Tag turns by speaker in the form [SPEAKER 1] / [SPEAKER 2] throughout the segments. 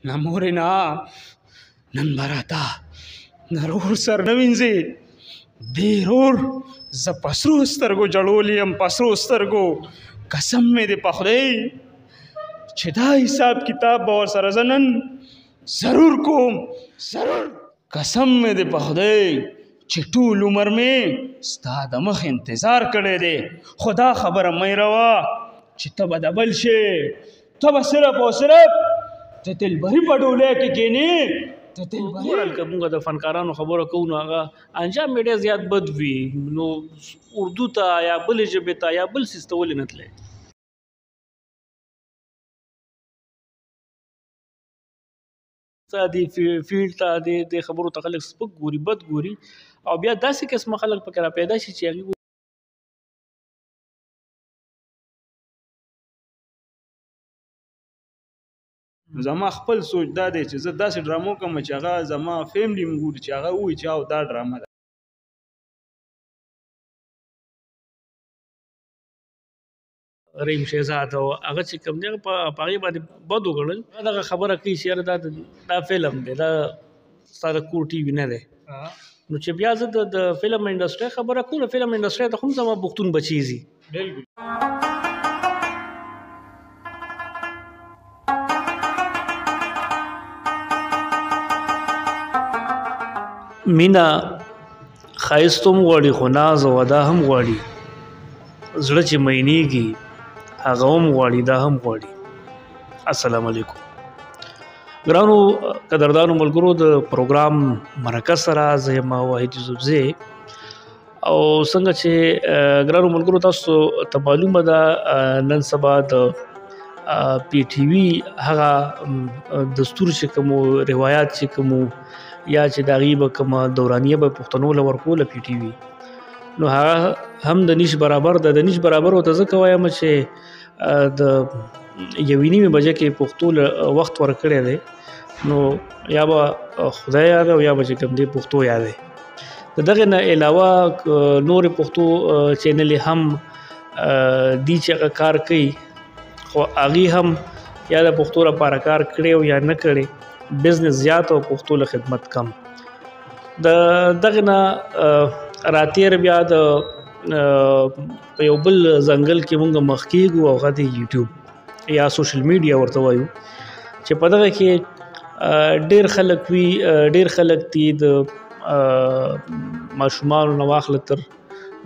[SPEAKER 1] نه مورې نه نن به راته نه رور سر نه وینځې دې رور زه په سرو سترګو جړولی یم په سرو سترګو قسم مې دې په خدای چې دا حساب کتاب به ورسره زه نن ضرور کوم ضرور قسم مې دې په خدای چې ټول عمر مې ستا د مخ انتظار کړی دی خو دا خبره مې روا چې ته به د بل شې ته به صرف او صرف ته تلبري په ډولۍ کې کښېنې ته تلبري
[SPEAKER 2] که موږ د فنکارانو خبره کوو نو هغه انجام یې ډېر زیات بد وي نو اردو ته یا بلې ژبې ته یا بل څیز ته ولې نه تللی دې فیلډ ته دې خبرو ته خلک سپک ګوري بد ګوري او بیا داسې قسمه خلک پکې را پیدا شي چې هغوی
[SPEAKER 1] زما خپل سوچ دا دی چې زه داسې ډرامو کوم چې هغه زما فیملی م ګوري چې هغه ووایي چې او دا ډرامه ده
[SPEAKER 2] رحیم شهزاد او هغه چې کوم دی په هغې باندې بد وګڼل دغه خبره کوي چې یاره دا فلم دی دا ستا د کور ټي وي نه دی نو چې بیا زه د فلم انډسټرۍ خبره کوم نو فلم انډسټرۍ ته هم زما پښتون بچي ځي
[SPEAKER 1] بالکل
[SPEAKER 2] مینا ښایست هم غواړي خو ناز او ادا هم غواړي زړه چې مینېږي هغه هم غواړي دا هم غواړي السلام علیکم ګرانو قدردانو ملګرو د پروګرام مرکه سره زه یم واحد یوسفزی او څنګه چې ګرانو ملګرو تاسو ته معلومه ده نن سبا د پی ټي وي هغه دستور چې کوم روایت چې کوم یا چې د هغې به کومه دورانیه به پښتنو له ورکوله پی ټي وي نو هغه هم د نیش برابر ده د نیش برابر ورته ځکه وایم چې د یوې نیمې بجې کې پښتو له وخت ورکړی دی نو یا به خدای یاد او یا به چې کوم دی پښتو یاد دی د دغې نه علاوه نورې پښتو چینلې هم دي چې هغه کار کوي خو هغې هم یا د پښتو لپاره کار کړی او یا نه کړی بزنس زیات او پښتو له خدمت کم د دغې نه راتېر بیا د په یو بل ځنګل کې مونږ مخ کېږو او هغه د یوټیوب یا سوشل میډیا ورته وایو چې په دغه کې ډېر خلک وي ډېر خلک دي د ماشومانو نه واخله تر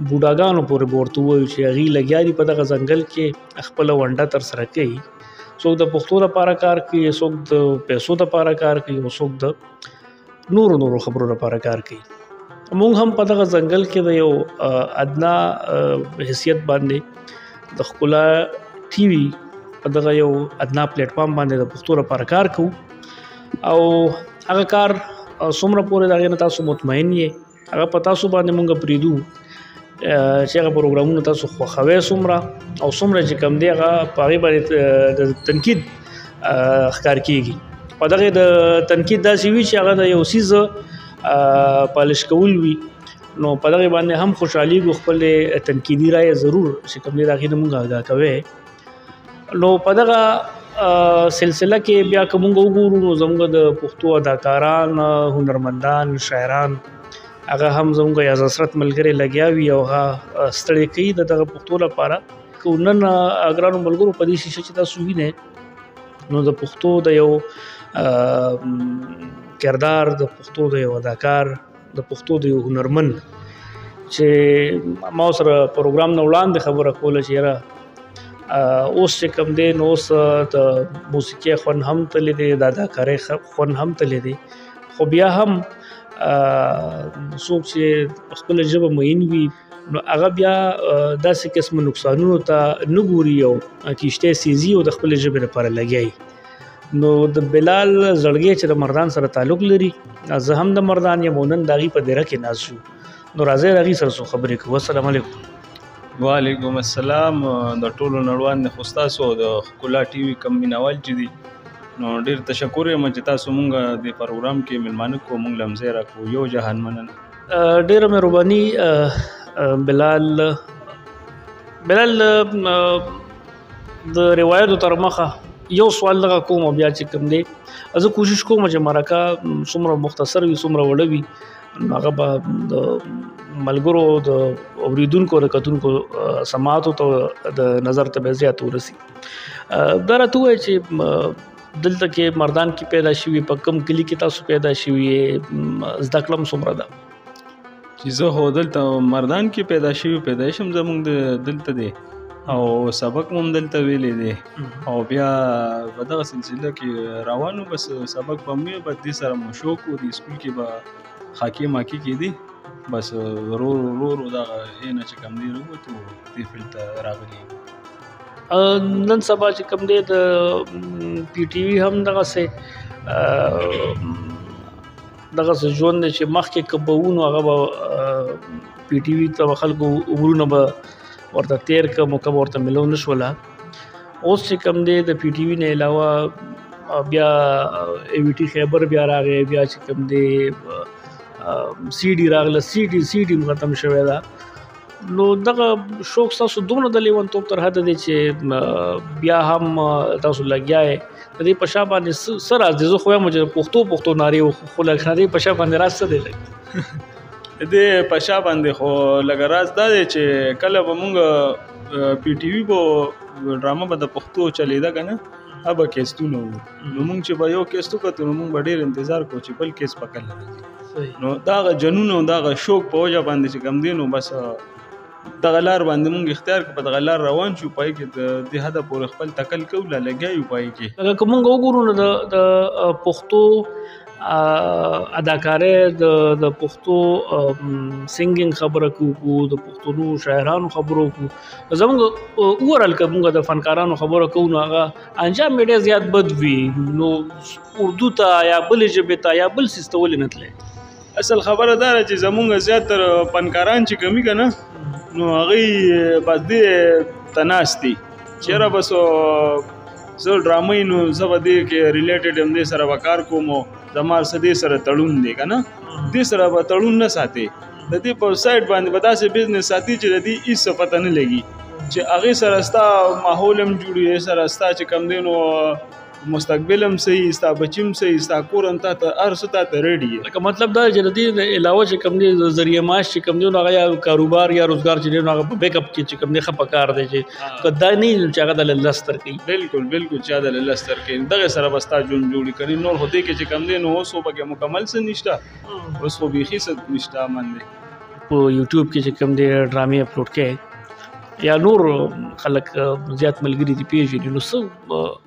[SPEAKER 2] بوډاګانو پورې به ورته ووایو چې هغوی لګیا دي په دغه ځنګل کې خپله ونډه ترسره کوي څوک د پښتو لپاره کار کوي څوک د پیسو لپاره کار کوي او څوک د نورو خبرو لپاره کار کوي مونږ هم په دغه ځنګل کې د یو ادنا حیثیت باندې د ښکلا ټي وي په دغه یو ادنا پلیټفارم باندې د پښتو لپاره کار کوو او هغه کار څومره پورې د هغې نه تاسو مطمئن یې هغه په تاسو باندې مونږ پرېږدو چې هغه پروګرامونه تاسو خوښوئ څومره او څومره چې کوم دی هغه په هغې باندې د تنقید ښکار کېږي په دغې د تنقید داسې وي چې هغه د یو څیز پالش کول وي نو په دغې باندې هم خوشحالېږو خپل تنقیدي رایه ضرور چې کوم دی د هغې نه مونږ آګاه کوئ نو په دغه سلسله کې بیا که مونږ وګورو نو زموږ د پښتو اداکاران هنرمندان شاعران هغه هم زموږ یاز حسرت ملګري لګیا وي او هغه ستړی کوي د دغه پښتو لپاره که نن ګرانو ملګرو په دې شیشه چې تاسو وینئ نو د پښتو د یو کردار د پښتو د یو اداکار د پښتو د یو هنرمند چې ما سره پروګرام نه وړاندې خبره کوله چې یاره اوس چې کوم دی نو اوس د موسیقۍ خوند هم تللی دی د اداکارۍ خوند هم تللی دی خو بیا هم څوک چې خپله ژبه مین وي نو هغه بیا داسې قسمه نقصانونو ته نه ګوري او کیشتی سیزي او د خپلې ژبې لپاره لګیایي نو د بلال زړګی چې د مردان سره تعلق لري زه هم د مردان یم او نن د هغې په دیره کې ناست شو نو راځئ د هغې سره څو خبرې کوو السلام علیکم
[SPEAKER 3] وعلیکم السلام د ټولو نړوان نه خو ستاسو د ښکلا ټي وي کم مینوال چې دي نو ډېر تشکر یم چې تاسو مونږ د پروګرام کې میلمانه کړو مونږ له هم ځای راکړو یو جهان مننه
[SPEAKER 2] ډېره مهرباني بلال د روایتو تر مخه یو سوال دغه کوم بیا چې کوم دی زه کوشش کوم چې مرکه څومره مختصر وي څومره وړه وي هغه به د ملګرو د اوریدونکو د کتونکو سماعتو ته د نظر ته به زیات ورسي. دا راته ووایه چې دلته کې مردان کې پیدا شوي په کوم کلي کې تاسو پیدا شوي زده کړه څومره ده؟
[SPEAKER 3] چې زه خو دلته مردان کې پیدا شم زمونږ دلته دی او سبق مو هم دلته ویلی دی او بیا په دغه سلسله کې روانو بس سبق به مې به دې سره مو شوق و د سکول کې به خاکې ماکې کېدي بس ورو دغه نه چې کوم دی وروتو دې فیلډ ته راغلي.
[SPEAKER 2] نن سبا چې کوم دی د پی ټي وي هم دغسې ژوند دی چې مخکې که به وو نو هغه به پی ټي وي ته خلکو عمرونه به ورته تیر که موقع به ورته ملو نه شوله. اوس چې کوم دی د پی ټي وي نه علاوه بیا ای وي ټي خیبر بیا راغی بیا چې کوم دی سی ډي راغله سی ډي ختم شوی ده. نو دغه شوق تاسو دومره د لیونتوب تر حده دی چې بیا هم تاسو لګیا یې د دې په شا باندې څه راز دی؟ زه خو وایم چې پښتو نارې خو لږ د دې په شا باندې راز څه دی؟
[SPEAKER 3] د دې په شا باندې خو لږ راز دا دی چې کله به مونږ پی ټي وي به ډرامه به د پښتو چلیده که نه هغه به کیسټونه وو نو مونږ چې به یو کیسټ وکړو نو مونږ به ډېر انتظار کوو چې بل کیس به کله راځي. نو دغه جنون او دغه شوق په وجه باندې چې کوم دی نو بس دغه لار باندې مونږ اختیار کړو په دغه لار روان شو پای کې د دې حده پورې خپل تکل کوو لګیا یو پای کې.
[SPEAKER 2] لکه که مونږ وګورو نو د پښتو اداکارۍ د پښتو سنګینګ خبره کوو د پښتنو شاعرانو خبرو کوو زموږ اوورال که مونږ د فنکارانو خبره کوو نو هغه انجام یې ډېر زیات بد وي. نو اردو ته یا بلې ژبې ته یا بل څیز ته ولې نه تللی؟
[SPEAKER 3] اصل خبره دا ده چې زمونږ زیاتره فنکاران چې کمی که نه نو هغوی بس دې ته ناست دي چېرې بس زه ډرامې نو زه به دې کې ریلیټډ یم دې سره به کار کوم او زما څه دې سره تړون دی که نه دې سره به تړون نه ساتي د دې په سایډ باندې به داسې بزنس ساتي چې د دې هېڅ څه پته نه لګي چې هغې سره ستا ماحول هم جوړي سره ستا چې کوم دی نو مستقبل هم صحیح ستا بچی هم صحیح ستا کور هم تا ته هر څه تا ته ریډي
[SPEAKER 2] لکه مطلب دا چې د دې علاوه چې کوم دی ذریعه معاش چې کوم دی نو هغه یا کاروبار یا روزګار چې دی نو هغه بیک اپ کې چې کوم دی ښه پکار دی چې که دا نه چې هغه د لستر کوي.
[SPEAKER 3] بالکل چې دا د لستر کوي دغه سره به ستا ژوند جوړي کوي نور خو دې کې چې کوم دی نو اوس خو پکې مکمل څه نشته اوس خو بیخي څه نشته امن دی.
[SPEAKER 2] په یوټیوب کې چې کوم دی ډرامې اپلوډ کوي یا نور خلک زیات ملګري دي پیژني نو څه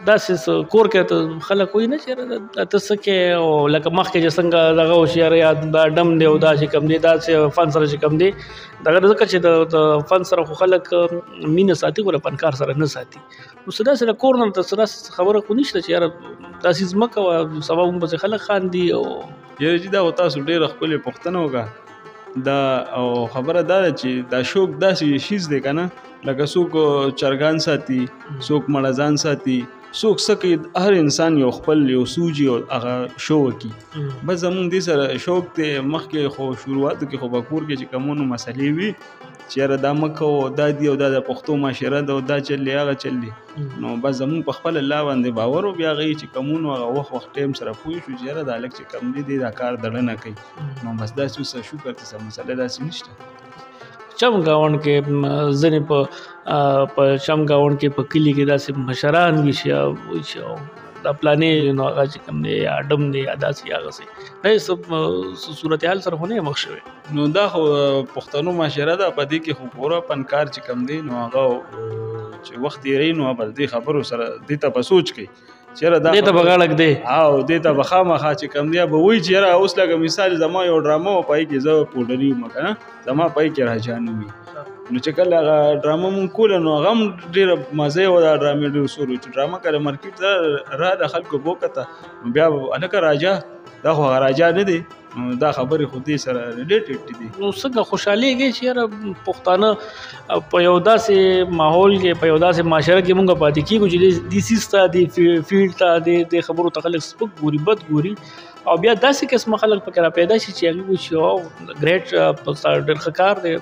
[SPEAKER 2] داسې کور کې ته خلک وایي نه چې ته څه کې او لکه مخکې چې څنګه دغه هوښیار یا دا ډم دی او دا چې کوم دی داسې فن سره چې کوم دی دغه ځکه چې د فن سره خو خلک مینه ساتي خو د فنکار سره نه ساتي. نو څه داسې د کور نه ته څه داسې خبره خو نشته چې یاره داسې مه کوه سبا موږ پسې خلک خاندي او
[SPEAKER 3] یاره چې دا خو تاسو ډېره ښکلې پوښتنه وکړه دا او خبره دا ده چې دا شوق داسې شیز دی که نه لکه څوک چرګان ساتي څوک مړزان ساتي څوک څه کوي هر انسان یو خپل یو سوچي او هغه شو وکړي بس زمونږ دې سره شوق دی. مخکې خو شروعاتو کې خو به کور کې چې کومونو مسلې وي چې یاره دا مه کوو دا دي او دا د پښتو معاشره ده او دا چل دی هغه چل دی نو بس زمونږ په خپل الله باندې باور او بیا هغوی چې کومونو هغه وخت ټایم سره پوه شو چې یاره دا هلک چې کوم دی دا کار دړه نه کوي نو بس داسې اوس شکر ته څه مسله داسې نشته.
[SPEAKER 2] چم گاون کې ځنې په چم گاون کې په کلي کې داسې مشران وي چې دا پلانې نو هغه چې کوم دی یا ډم دی یا داسې هغسې دا یې صورتحال سره خو نه یې مخ شوی.
[SPEAKER 3] نو دا خو پښتنو معاشره ده په دې کې خو پوره فنکار چې کوم دی نو هغه چې وخت تېروي نو به دې خبرو سره دې ته په سوچ کوي چېرې دا
[SPEAKER 2] دې ته به غاړک دی
[SPEAKER 3] او دې ته به خامخا چې کوم دی به وایي چې یاره اوس لکه مثال زما یو ډرامه وه پای کې زه پوډري وم که نه زما پای کې راجان وي نو چې کله هغه ډرامه مونږ کوله نو هغه هم ډېره مزه یې وه دا ډرامې ډېر سور چې ډرامه کله مارکېټ ته راغله خلکو به وکته نو بیا هلکه راجا دا خو هغه راجا نه دی دا خبرې خو دې سره ریلیټډ دي.
[SPEAKER 2] نو څنګه خوشحالېږي چې یاره پښتانه په یو داسې ماحول کې په یو داسې معاشره کې مونږ پاتې کېږو چې دې سیز ته دې فیلډ ته دې خبرو ته خلک سپک ګوري بد ګوري او بیا داسې قسمه خلک پکې را پیدا شي چې هغوی وایي چې ګریټ ډېر ښه کار دی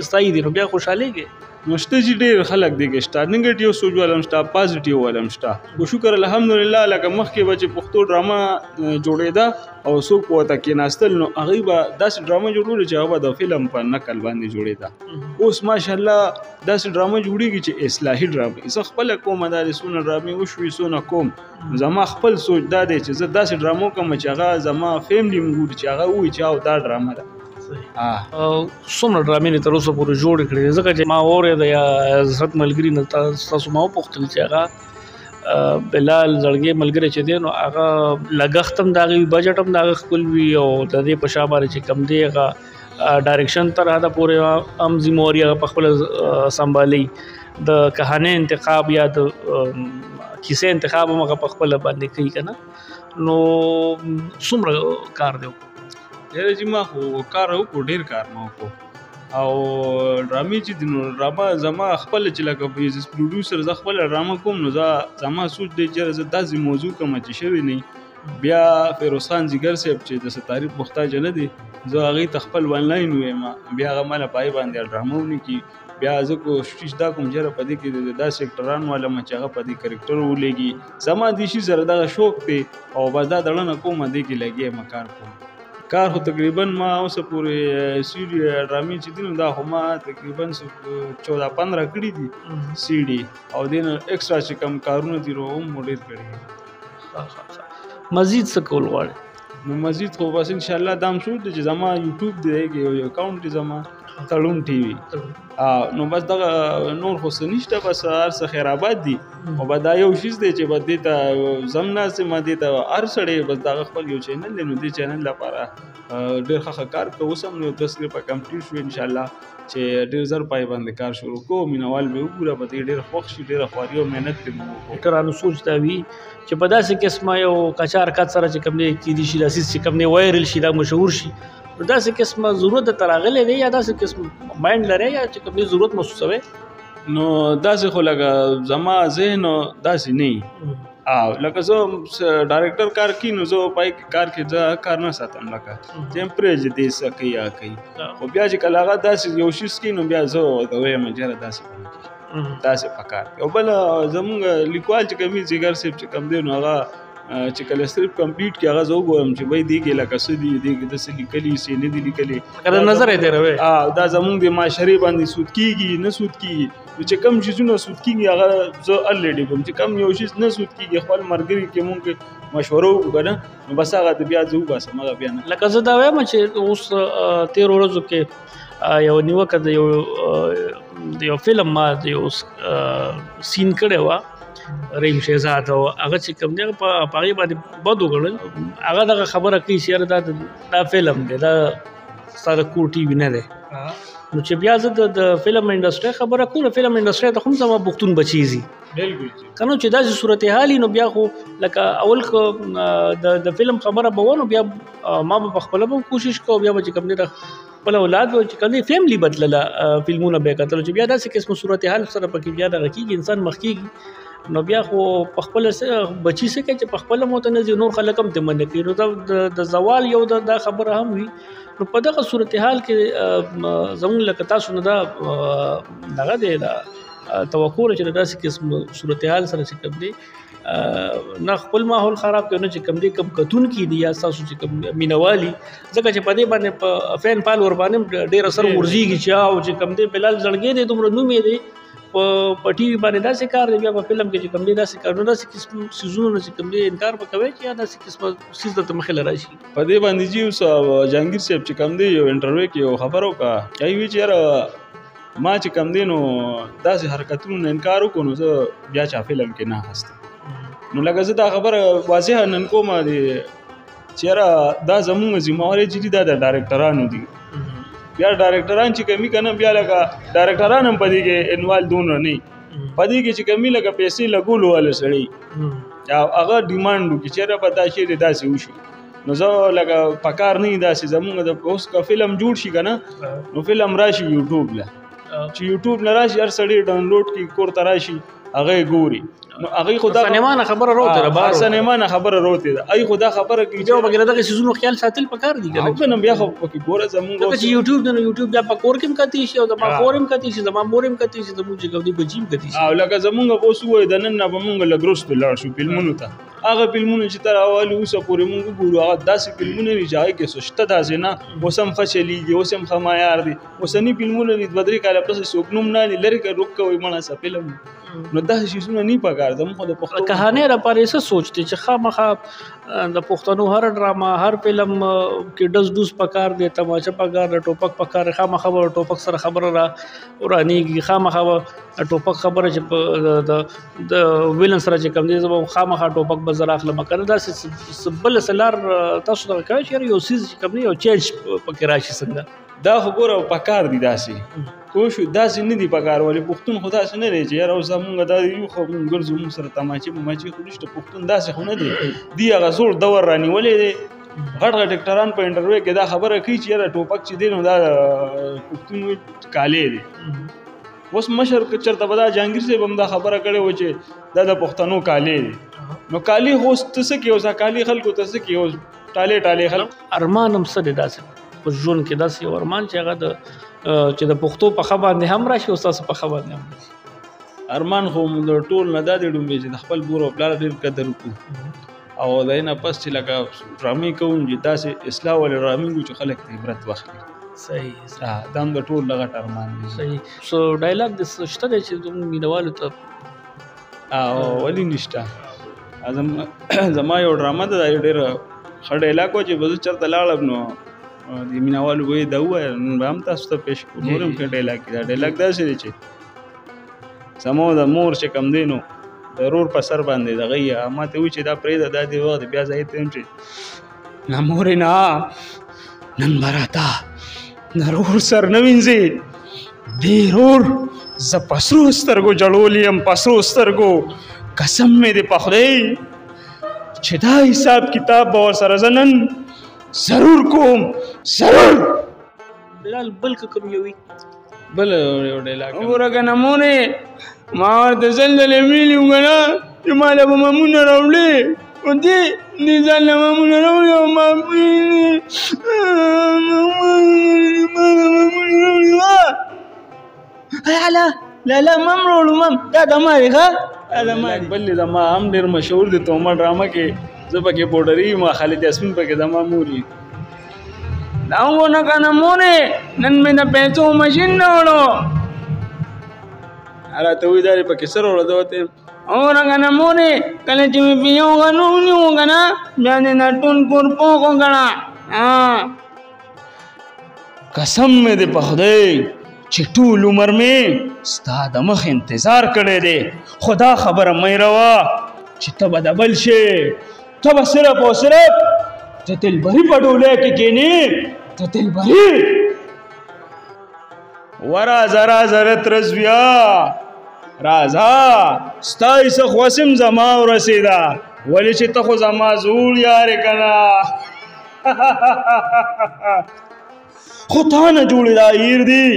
[SPEAKER 2] ستایي دي نو بیا خوشحالېږي.
[SPEAKER 3] نو شته چې ډېر خلک دی کې شته نیګیټیو سوچ والم شته پازیټیو والم شته خو شکر الحمدلله لکه مخکې به چې پښتو ډرامه جوړېده او څوک ورته کېناستل نو هغوی به داسې ډرامه جوړولې چې هغه به د فلم په نقل باندې جوړېده اوس ماشاءالله داسې ډرامه جوړېږي چې اصلاحي ډرامې زه خپله کومه دا د څونه ډرامې وشوي څونه کوم زما خپل سوچ دا دی چې زه داسې ډرامو کوم چې هغه زما فیملی م ګوري چې هغه ووایي چې او دا ډرامه ده
[SPEAKER 2] څومره ډرامې تر اوسه پورې جوړې کړې ځکه چې ما اورېده یا عزت ملګري نه تاسو ما وپوښتل چې هغه بلال زړګي ملګری چې دی نو هغه لګښت هم د هغې بجټ هم د هغه ښکل وي او د دې په شا باندې چې کم دی هغه ډایرکشن تر حده پورې هم ذمواري هغه پخپله سنبالي د کهانې انتخاب یا د کیسې انتخاب هم هغه پخپله باندې کوي که نه نو څومره کار دی
[SPEAKER 3] یاره چې ما خو کار وکړو ډېر کار ما وکړو او ډرامې چې دي نو ډرامه زما خپله چې لکه ایز پروډیوسر زه خپله ډرامه کوم نو زما سوچ دی چې زه داسې موضوع کومه چې شوې نه بیا فیروز خان جګر صاحب چې د تعریف محتاج نه دی زه هغې ته خپل آنلاین ویم بیا هغه ماله په هغې باندې ډرامه ونکړي بیا زه کوشش دا کوم چې په دې کې داسې اکټران والم چې هغه په دې کرکټر ولېږي زما دې شي سره دغه شوق دی او بس دا دړنه کومه دې کې لګیا یم کار کوم کار خو تقریبا ما اوسه پورې سیډي ډرامې چې دي نو دا خو ما تقریبا 14-15 کړي دي سیډي او دین ایکسترا چې کم کارونه دي نو هم ډېر کړي
[SPEAKER 2] مزید څه کول غواړې
[SPEAKER 3] نو مزید خو بس انشاءالله دا هم سوچ دی چې زما یوټیوب دی کې یو اکاونټ دی زما تړون ټي وي نو بس دغه نور خو څه نشته بس هر څه خیر آباد دي او به دا یو شیز دی چې به دې ته زم ناستې ما دې ته هر سړی بس دغه خپل یو چینل دی نو دې چینل لپاره ډېر ښه کار کوو اوس هم نو 10 په کمپلیټ شو انشاءالله چې ډېر زر پای باندې کار شروع کوو مینوال به وګوره به دې ډېر خوښ شي ډېره خواري او محنت پرې مو وکړو
[SPEAKER 2] ډاکټرانو سوچ دا وي چې په داسې قسمه یو کچار کات سره چې کوم دی کیدی شي داسې چې کوم دی وایرل شي دا مشهور شي نو داسې قسمه ضرورت ته راغلی دی یا داسې قسم مایند لرئ یا چې کوم دی ضرورت محسوسوئ
[SPEAKER 3] نو داسې خو لکه زما ذهن داسې نه او لکه زه ډایرکټر کار کوي نو زه پای کار کې زه کار نه ساتم لکه ټمپریچر دې څه کوي یا کوي خو بیا چې کله هغه داسې یو شی کوي نو بیا زه ورته وایم چې داسې پکار او بل زمونږ لیکوال چې کومي جګر صاحب چې کم دی نو هغه چې کله سکرپټ کمپلیټ کې هغه زه وګورم چې وای دی کې لکه څه دي دی کې داسې لیکلي څه نه دي لیکلي
[SPEAKER 2] کله نظر یې تېروي
[SPEAKER 3] دا زمونږ د معاشرې باندې سود کېږي نه سود کېږي چې کم شیزونه سود کېږي هغه زه الریډي کوم چې کم یو شیز نه سود کېږي خپل ملګري کې مونږ مشوره وکړو که نه نو بس هغه د بیا زه وباسم هغه بیا نه
[SPEAKER 2] لکه زه دا وایم چې اوس 13 ورځو کې یو نیوکه د یو فلم ما د یو سین کړی وه رحیم شهزاد او هغه چې کوم دی په هغې باندې بد وګڼل هغه دغه خبره کوي چې یاره دا فلم دی دا ستا د کور ټي وي نه دی نو چې بیا زه د فلم انډسټرۍ خبره کوم فلم انډسټرۍ ته هم زما پښتون بچی ځي
[SPEAKER 3] بالکل
[SPEAKER 2] که نو چې داسې صورتحال نو بیا خو لکه اول د فلم خبره به و نو بیا ما به پخپله به کوشش کوم بیا به چې کوم دی خپل اولاد به چې کوم دی فیملی بدلله فلمونه به یې کتل چې بیا داسې قسمه صورتحال سره پکې بیا دغه کېږي انسان مخ کېږي نو بیا خو پخپله بچي څه کوي چې پخپله موته نه ځي نور خلک هم ته منع کوي نو دا د زوال یو دا خبره هم وي نو په دغه صورتحال کې زموږ لکه تاسو نه دا دغه دی دا توقع چې داسې قسم صورتحال سره چې کوم دی نه خپل ماحول خراب کوي نه چې کوم دی کم کتون کې دي یا تاسو چې کوم مینوالي ځکه چې په دې باندې په فین پال ور باندې ډېر اثر ورځيږي چې او چې کوم دی بلال زړګي دی دومره نوم یې دی په ټي وي باندې داسې کار دی بیا په فلم کې چې کوم دی داسې کارونه داسې قسم سیزونه چې کوم دی انکار به کوي چې داسې قسمه سیز درته مخې له راشي
[SPEAKER 3] په دې باندې چې اوس جهانګیر صاحب چې کوم دی یو انټرویو کې یو خبر وکړه هغې وایي چې یاره ما چې کوم دی نو داسې حرکتونو نه انکار وکړو نو زه بیا چا فلم کې نه هستم نو لکه زه دا خبره واضحه نن کومه دی چې یاره دا زموږ ذمهواري چې دي دا د ډایرکټرانو دي بیا ډایرکټران چې کمی کنه بیا لکه ډایرکټران هم پدې کې انوال دونه نه پدې کې چې کمی لکه پیسې لګولو ول سړی یا هغه ډیماند وکړي چې را پتا شي داسې وشي نو زه لکه پکار نه داسې زمونږ د اوس کا فلم جوړ شي کنه نو فلم راشي یوټیوب لا چې یوټیوب نه راشي هر سړی ډاونلوډ کی کور ته راشي هغه ګوري نو هغه خدا
[SPEAKER 2] سنیمانه خبره روته ده بار
[SPEAKER 3] سنیمانه خبره روته ده ای خدا خبره کوي
[SPEAKER 2] جو بغیر دغه سيزونو خیال ساتل پکار دي
[SPEAKER 3] کنه بیا خو پکې ګوره زمونږ
[SPEAKER 2] چې یوټیوب نه یوټیوب دا پکور کې کتی شي او دا پکورم کتی شي زما مورم کتی شي زموږ چې ګودي بچیم کتی شي
[SPEAKER 3] او لکه زمونږ اوس وای د نن نه به مونږ لګروس په لاړ شو فلمونو ته هغه فلمونه چې تر اول اوسه پورې مونږ ګورو هغه داسې فلمونه نه ځای کې سشته داسې نه اوسم خچلیږي اوسم خمایار دي اوسنی فلمونه د بدري کاله پس سوګنوم نه لری کې روک کوي مړه سه فلم نو داسې شیزونه نه پکار زموږ د پښتو
[SPEAKER 2] کہانی را پاره څه سوچته چې خامخا د پښتنو هر ډراما هر فلم کې دز دوس پکار دی تماشه پکار د ټوپک پکار خامخا ټوپک سره خبره را ورانیږي خامخا ټوپک خبره چې د ویلن سره چې کم دی زما خامخا ټوپک بزر اخلم کنه داسې بل سلار تاسو دا کوي چې یو سیز چې کم دی یو چینج پکې راشي څنګه
[SPEAKER 3] دا خو ګوره پکار دي داسې کوشو داسې نه دي پکار ولې پښتون خدا څه نه لري چې یاره اوس زمونږ دا یو خو موږ ګرځو موږ سره تماچې خو نشته پښتون داسې خو نه دی دی هغه زوړ دور رانیولې دی غټ غټ ډاکټران په انټرویو کې دا خبره کوي چې یاره ټوپک چې دی نو دا پښتون کالې دی اوس مشر چرته به دا جهانګیر صاحب هم دا خبره کړې و چې دا د پښتنو کالې دی نو کالي خو څه کې اوس کالي خلکو ته څه کې اوس ټالې خلک
[SPEAKER 2] ارمان هم څه دی داسې په ژوند کې داسې یو ارمان چې هغه د چې د پښتو په خبر باندې هم راشي او تاسو په خبر نه هم
[SPEAKER 3] ارمان خو د ټول نه د ډومبې چې د خپل بور او پلار ډیر قدر وکړو او دا نه پس چې لکه ډرامې کوم چې تاسو اصلاح ول ډرامې چې خلک ته عبرت واخلي
[SPEAKER 2] صحیح
[SPEAKER 3] دا د ټول لغټ ارمان دی
[SPEAKER 2] صحیح سو ډایلاګ د شته چې زموږ مینوالو ته
[SPEAKER 3] او ولی نشته زما یو ډرامه ده ډیر خړ ډایلاګ و چې بل چرته لاړم نو د مینوالو وې دا و نن به هم تاسو ته پېښ کوم نورم کې ډایلاګ داسې دی چې سمو د مور چې کم دی نو ضرور په سر باندې دغه یې ما ته وی چې دا پرې د دې وخت بیا ځای ته هم چې
[SPEAKER 1] نه مورې نه نن براته نرور سر نه وینځي ډېرور زه پسرو سترګو جړول یم پسرو سترګو قسم مې دې په خدای چې دا حساب کتاب به ورسره زه نن ضرور کوم ضرور
[SPEAKER 2] بلال بل کوم یو
[SPEAKER 3] بل یو ډایلاګ
[SPEAKER 1] وګوره که نه مورې ما ورته زلزلې ویلي وو که نه چې ما له به مامونه راوړې او دې ځان له مامونه راوړې او ما لا مم راوړو مم دا د ما دی ښه
[SPEAKER 3] بل زما هم ډېر مشهور دی تومه ډرامه کې زه پکې پوډري ما خالد یاسمین پکې زما موري
[SPEAKER 1] دا وګوره که نه مورې نن مې د پیسو ماشین نه وړو
[SPEAKER 3] راته وایي دا دې پکې څه راوړه ده ورته
[SPEAKER 1] وګوره که نه مورې کله چې مې په یو غنو ونیو که نه بیا دې دا ټول کور پوخ وکړه قسم مې دې په خدای چې ټول عمر مې ستا د مخ انتظار کړی دی خو دا خبره مې روا چې ته به د بل شې ته به صرف او صرف ته تلبري په ډولۍ کې کښېنې ته تلبري ورازه رازه رترزویا راځه ستا ایسه خوسم زما ورسېده ولې چې ته خو زما زوړ یارې که نه خو تا نه جوړې دا هیر دي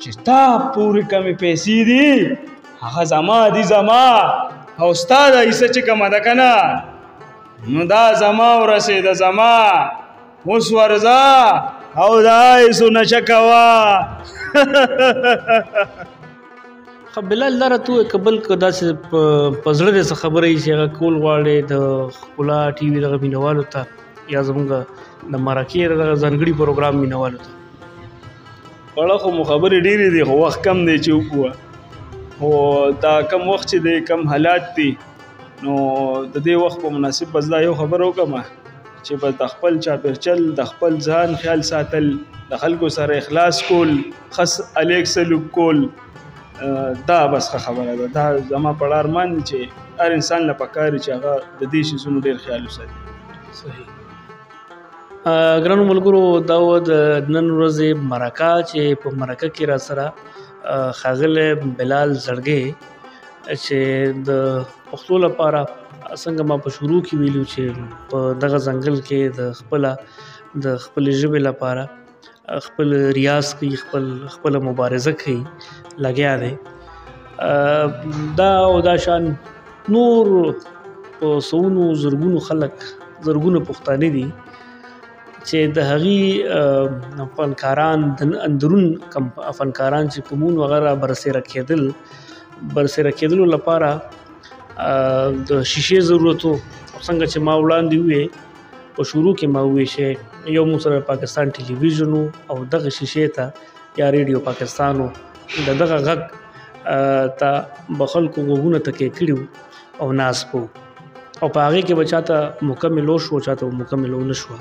[SPEAKER 1] چې تا پورې کمې پیسې دي هغه زما دي زما او ستا دا ایسه چې کومه ده که نه نو دا زما ورسېده زما اوس ورځه او دا ایسو نشه کوه
[SPEAKER 2] بلال لاره تو کبل که داسې په زړه دې څه خبره وي چې هغه کول غواړې د ښکلا ټي وي دغه مینوالو ته یا زمونږ د مرکې دغه ځانګړي پروګرام مینوالو ته
[SPEAKER 3] وړه خو مو خبرې ډېرې دي خو وخت کم دی چې وکړو خو دا کم وخت چې دی کم حالات دي نو د دې وخت په مناسب بس دا یو خبر وکړم چې بس د خپل چاپېرچل د خپل ځان خیال ساتل د خلکو سره اخلاص کول خاص الیک سلوک کول دا بس خبره ده دا زما په اړه ارمان دی چې هر انسان له پکار چې هغه د دې شیزونو ډېر خیال وساتي
[SPEAKER 2] صحیح ګرانو ملګرو دا و د نن ورځې مرکه چې په مرکه کې را سره ښاغلی بلال زړګی چې د پښتو لپاره څنګه ما په شروع کې ویلو چې په دغه ځنګل کې د خپل ژبې لپاره خپل ریاض کوي خپل مبارزه کوي لګیا دی دا او دا شان نور په سونو زرګونو خلک زرګونو پښتانه دي چې د هغې فنکاران د اندرون کم فنکاران چې کومون وغیره برسېره کېدلو لپاره د شیشې ضرورت و. څنګه چې ما وړاندې وویې په شروع کې ما وویې چې یو موږ سره پاکستان ټلویزیون او دغه شیشې ته یا ریډیو پاکستان و د دغه غږ ته به خلکو غوږونه تکې کړي او ناست په او په هغې کې به چاته مکمل وشو چاته مکمل ونه شوه.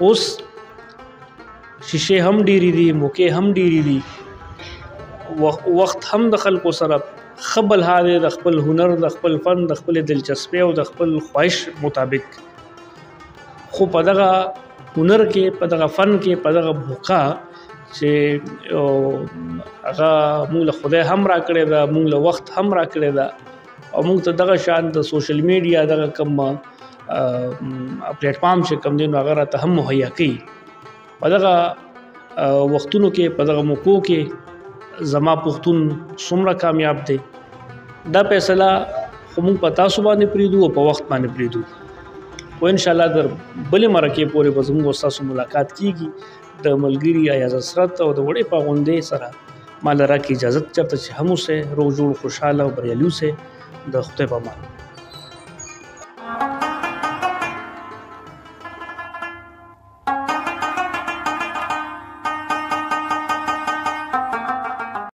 [SPEAKER 2] اوس شیشې هم ډېرې دي موقع هم ډېرې دي وخت هم د خلکو سره ښه بلها دی د خپل هنر د خپل فن د خپل دلچسپۍ او د خپل خواهش مطابق. خو په دغه هنر کې په دغه فن کې په دغه موقع چې هغه موږ له خدای هم راکړې ده موږ له وخت هم راکړې ده او موږ ته دغه شان د سوشل میډیا دغه کم پلیټ فارم چې کم دی نو هغه راته هم مهیا کوي. په دغه وختونو کې په دغه موقعو کې زما پښتون څومره کامیاب دی دا فیصله خو موږ په تاسو باندې پرېږدو او په وخت باندې پرېږدو او انشاءالله در بلې مرکې پورې به زموږ ستاسو ملاقات کیږي د ملګري ایاز حسرت او د وړې پاغوندې سره ما له راکړي اجازت چېرته چې هم اوسئ روغ جوړ خوشحاله او بریالي اوسئ د خدای په امان.